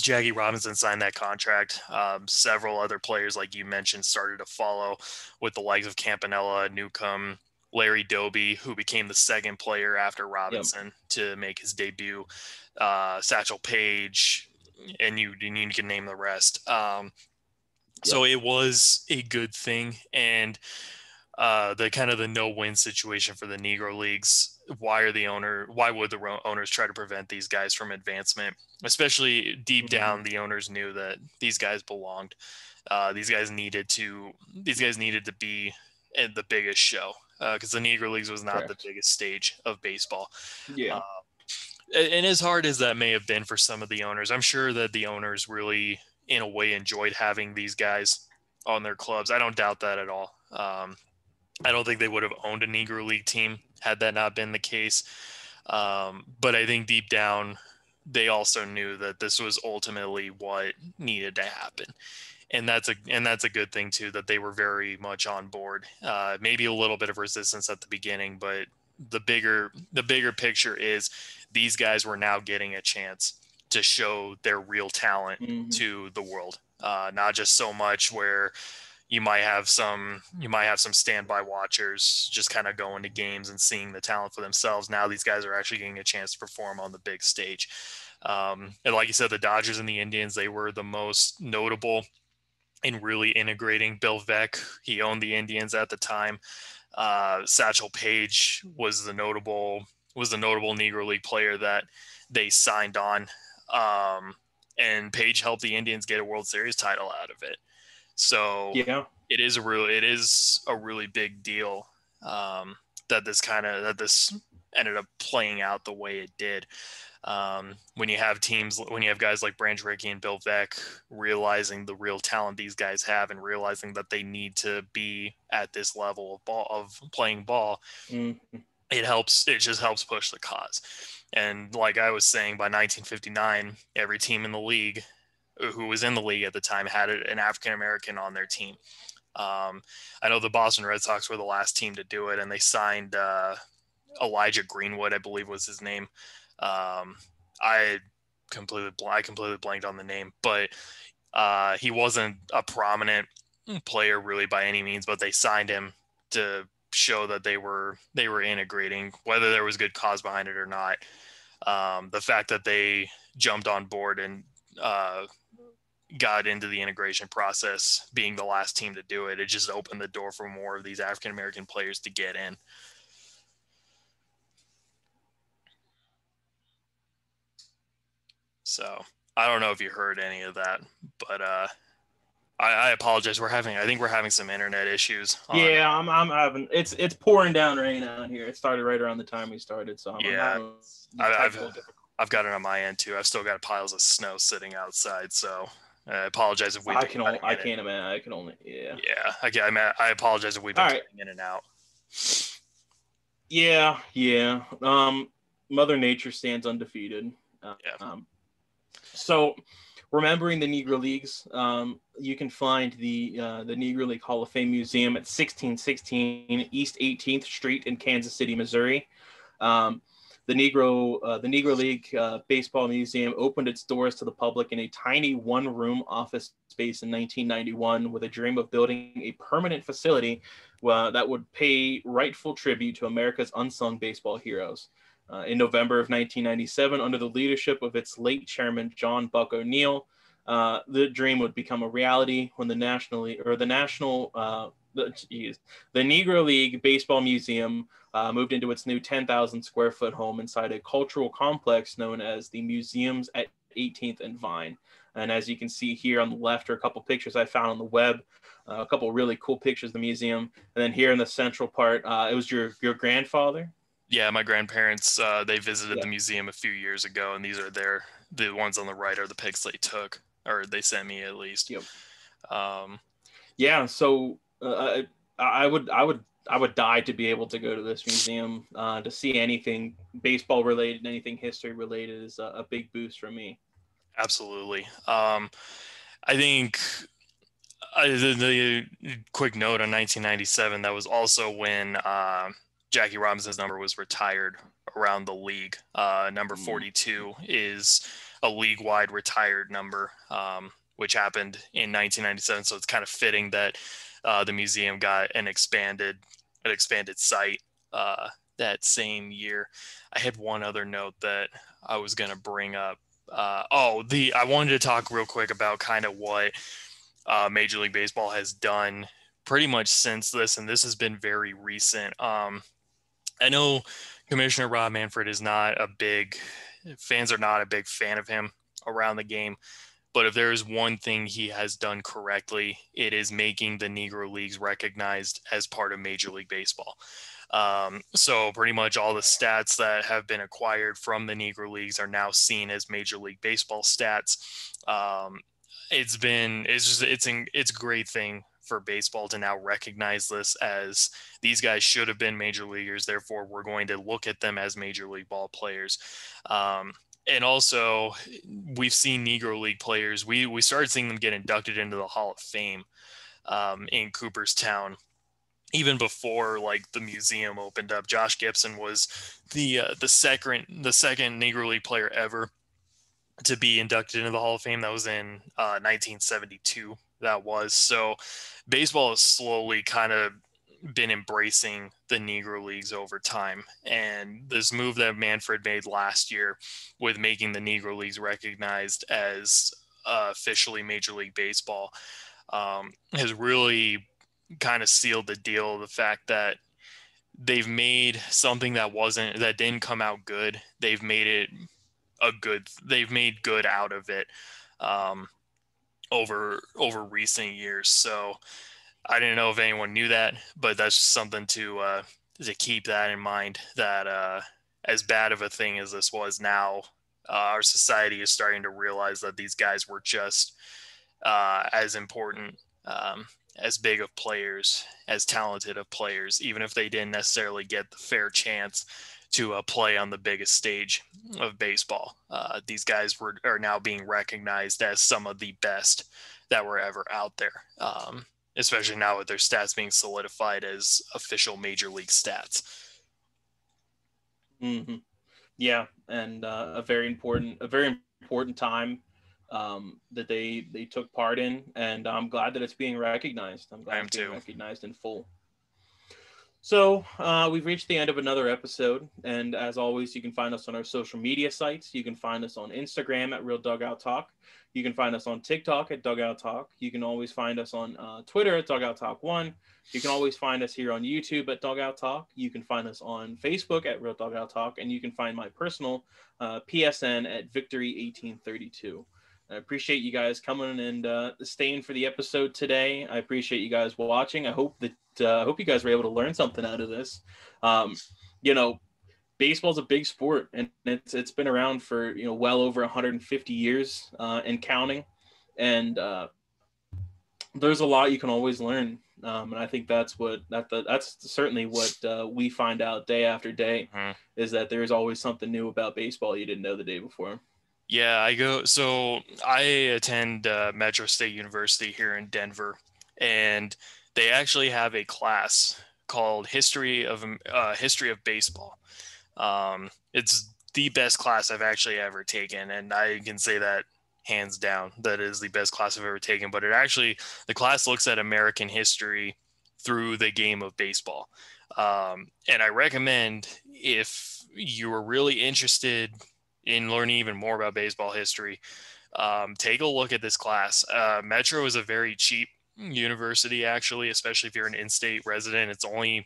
Jackie Robinson signed that contract. Several other players, like you mentioned, started to follow, with the likes of Campanella, Newcomb, Larry Doby, who became the second player after Robinson to make his debut, Satchel Paige, and you can name the rest. So it was a good thing. And the kind of the no-win situation for the Negro Leagues. Why would the owners try to prevent these guys from advancement? Especially deep down, the owners knew that these guys belonged. These guys needed to be at the biggest show, because the Negro Leagues was not the biggest stage of baseball. And as hard as that may have been for some of the owners, I'm sure that the owners really, in a way, enjoyed having these guys on their clubs. I don't doubt that at all. I don't think they would have owned a Negro League team had that not been the case. But I think deep down, they also knew that this was ultimately what needed to happen. And that's a good thing too, that they were very much on board. Maybe a little bit of resistance at the beginning, but the bigger picture is these guys were now getting a chance to show their real talent to the world. Not just so much where you might have some standby watchers just kind of going to games and seeing the talent for themselves. Now these guys are actually getting a chance to perform on the big stage. And like you said, the Dodgers and the Indians, they were the most notable in really integrating. Bill Veeck, he owned the Indians at the time. Satchel Paige was the notable Negro League player that they signed on. And Paige helped the Indians get a World Series title out of it. So yeah, it is a really big deal that this ended up playing out the way it did. When you have guys like Branch Rickey and Bill Veck realizing the real talent these guys have and realizing that they need to be at this level of playing ball, mm-hmm. it just helps push the cause. And like I was saying, by 1959, every team in the league who was in the league at the time had an African American on their team. I know the Boston Red Sox were the last team to do it, and they signed Elijah Greenwood, I believe was his name. I completely blanked on the name, but he wasn't a prominent player really by any means, but they signed him to show that they were integrating, whether there was good cause behind it or not. The fact that they jumped on board and got into the integration process, being the last team to do it, it just opened the door for more of these African American players to get in. So I don't know if you heard any of that, but I apologize. I think we're having some internet issues. Yeah, I'm having it's pouring down rain out here. It started right around the time we started, so I'm having technical difficulties. I've got it on my end too. I've still got piles of snow sitting outside, so I apologize if we. I can't imagine. I can only. Yeah. Yeah. Okay. I apologize if we've been cutting in and out. Yeah. Yeah. Mother Nature stands undefeated. Yeah. So, remembering the Negro Leagues, you can find the Negro League Hall of Fame Museum at 1616 East 18th Street in Kansas City, Missouri. The Negro League Baseball Museum opened its doors to the public in a tiny one-room office space in 1991 with a dream of building a permanent facility that would pay rightful tribute to America's unsung baseball heroes. In November of 1997, under the leadership of its late chairman, John Buck O'Neill, the dream would become a reality when the Negro League Baseball Museum moved into its new 10,000 square foot home inside a cultural complex known as the Museums at 18th and Vine. And as you can see here on the left are a couple pictures I found on the web, a couple really cool pictures of the museum. And then here in the central part, it was your grandfather. Yeah, my grandparents, they visited the museum a few years ago, and these are the ones on the right are the pics they took, or they sent me at least. Yep. Yeah, so I would die to be able to go to this museum to see anything baseball related, anything history related is a big boost for me. Absolutely. I think the quick note on 1997, that was also when Jackie Robinson's number was retired around the league. Number 42 is a league-wide retired number, which happened in 1997. So it's kind of fitting that the museum got an expanded site that same year. I had one other note that I was going to bring up. I wanted to talk real quick about kind of what Major League Baseball has done pretty much since this, and this has been very recent. I know Commissioner Rob Manfred fans are not a big fan of him around the game, but if there is one thing he has done correctly, it is making the Negro Leagues recognized as part of Major League Baseball. So pretty much all the stats that have been acquired from the Negro Leagues are now seen as Major League Baseball stats. It's a great thing for baseball to now recognize this as these guys should have been major leaguers. Therefore, we're going to look at them as major league ball players. And also, we've seen Negro League players. We started seeing them get inducted into the Hall of Fame in Cooperstown. Even before like the museum opened up, Josh Gibson was the second Negro League player ever to be inducted into the Hall of Fame. That was in 1972. That was so. Baseball has slowly kind of been embracing the Negro Leagues over time, and this move that Manfred made last year with making the Negro Leagues recognized as officially Major League Baseball has really kind of sealed the deal. The fact that they've made something that didn't come out good, they've made good out of it. over recent years. So I didn't know if anyone knew that, but that's just something to keep that in mind, that as bad of a thing as this was now, our society is starting to realize that these guys were just as important, as big of players, as talented of players, even if they didn't necessarily get the fair chance to play on the biggest stage of baseball. These guys are now being recognized as some of the best that were ever out there, especially now with their stats being solidified as official major league stats. Mm-hmm. Yeah, and a very important time that they took part in, and I'm glad that it's being recognized. I'm I glad am it's being too. recognized in full. So we've reached the end of another episode, and as always, you can find us on our social media sites. You can find us on Instagram at Real Dugout Talk. You can find us on TikTok at Dugout Talk. You can always find us on Twitter at Dugout Talk One. You can always find us here on YouTube at Dugout Talk. You can find us on Facebook at Real Dugout Talk, and you can find my personal PSN at Victory1832. I appreciate you guys coming and staying for the episode today. I appreciate you guys watching. I hope you guys were able to learn something out of this. You know, baseball's a big sport, and it's been around for well over 150 years and counting. And there's a lot you can always learn. And I think that's certainly what we find out day after day, is that there's always something new about baseball you didn't know the day before. Yeah, I attend Metro State University here in Denver, and they actually have a class called History of Baseball. It's the best class I've actually ever taken, and I can say that hands down, that is the best class I've ever taken. But the class looks at American history through the game of baseball. And I recommend, if you are really interested in learning even more about baseball history, take a look at this class. Metro is a very cheap university, actually, especially if you're an in-state resident. It's only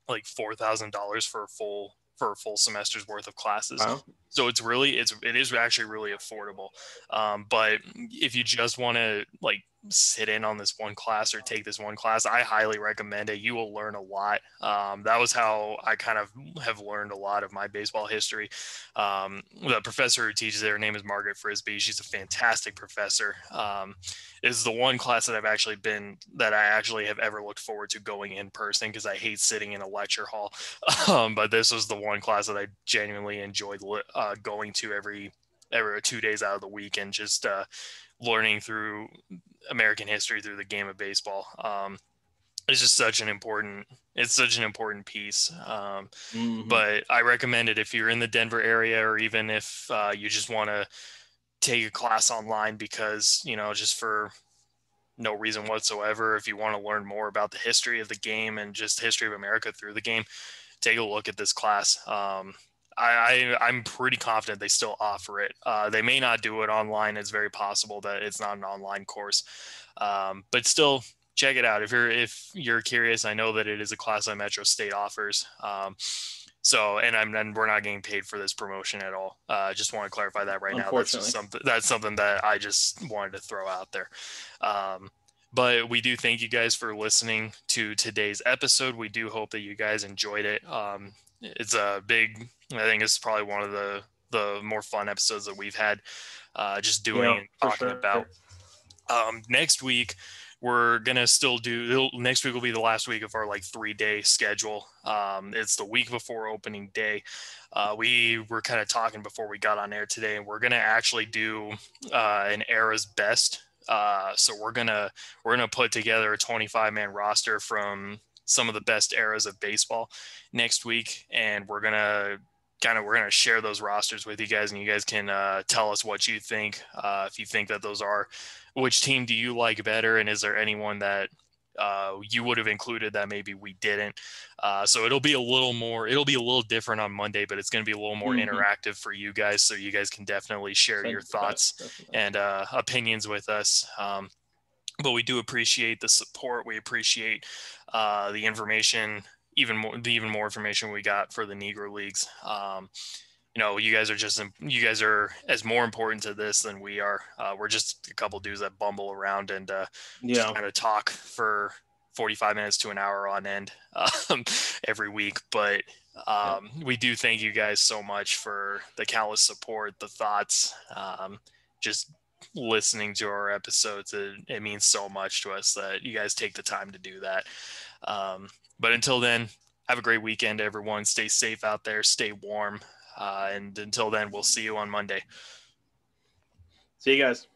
like $4,000 for a full semester's worth of classes. Wow. So it is actually really affordable. But if you just want to like sit in on this one class or take this one class, I highly recommend it. You will learn a lot. That was how I kind of have learned a lot of my baseball history. The professor who teaches there, her name is Margaret Frisbee. She's a fantastic professor. Is the one class that I actually have ever looked forward to going in person, because I hate sitting in a lecture hall. But this was the one class that I genuinely enjoyed going to every 2 days out of the week, and just learning through American history through the game of baseball. It's just such an important piece. But I recommend it if you're in the Denver area, or even if you just want to take a class online, because just for no reason whatsoever, if you want to learn more about the history of the game and just history of America through the game, take a look at this class. I'm pretty confident they still offer it. They may not do it online. It's very possible that it's not an online course, but still check it out if you're curious. I know that it is a class that Metro State offers. And we're not getting paid for this promotion at all. Just want to clarify that right now. That's something that I just wanted to throw out there. But we do thank you guys for listening to today's episode. We do hope that you guys enjoyed it. It's I think it's probably one of the more fun episodes that we've had, just doing and talking about. Next week, we're gonna next week will be the last week of our 3-day schedule. It's the week before opening day. We were kind of talking before we got on air today, and we're gonna actually do an era's best. So we're gonna put together a 25-man roster from some of the best eras of baseball next week, and we're gonna share those rosters with you guys, and you guys can tell us what you think. If you think that those are, which team do you like better, and is there anyone that you would have included that maybe we didn't? So it'll be a little different on Monday, but it's going to be a little more interactive for you guys, so you guys can definitely share your thoughts and opinions with us. But we do appreciate the support. We appreciate the information, even more information we got for the Negro Leagues. you guys are as more important to this than we are. We're just a couple dudes that bumble around and just kind of talk for 45 minutes to an hour on end every week. But we do thank you guys so much for the countless support, the thoughts, just listening to our episodes. It means so much to us that you guys take the time to do that. But until then, have a great weekend, everyone. Stay safe out there. Stay warm. And until then, we'll see you on Monday. See you guys.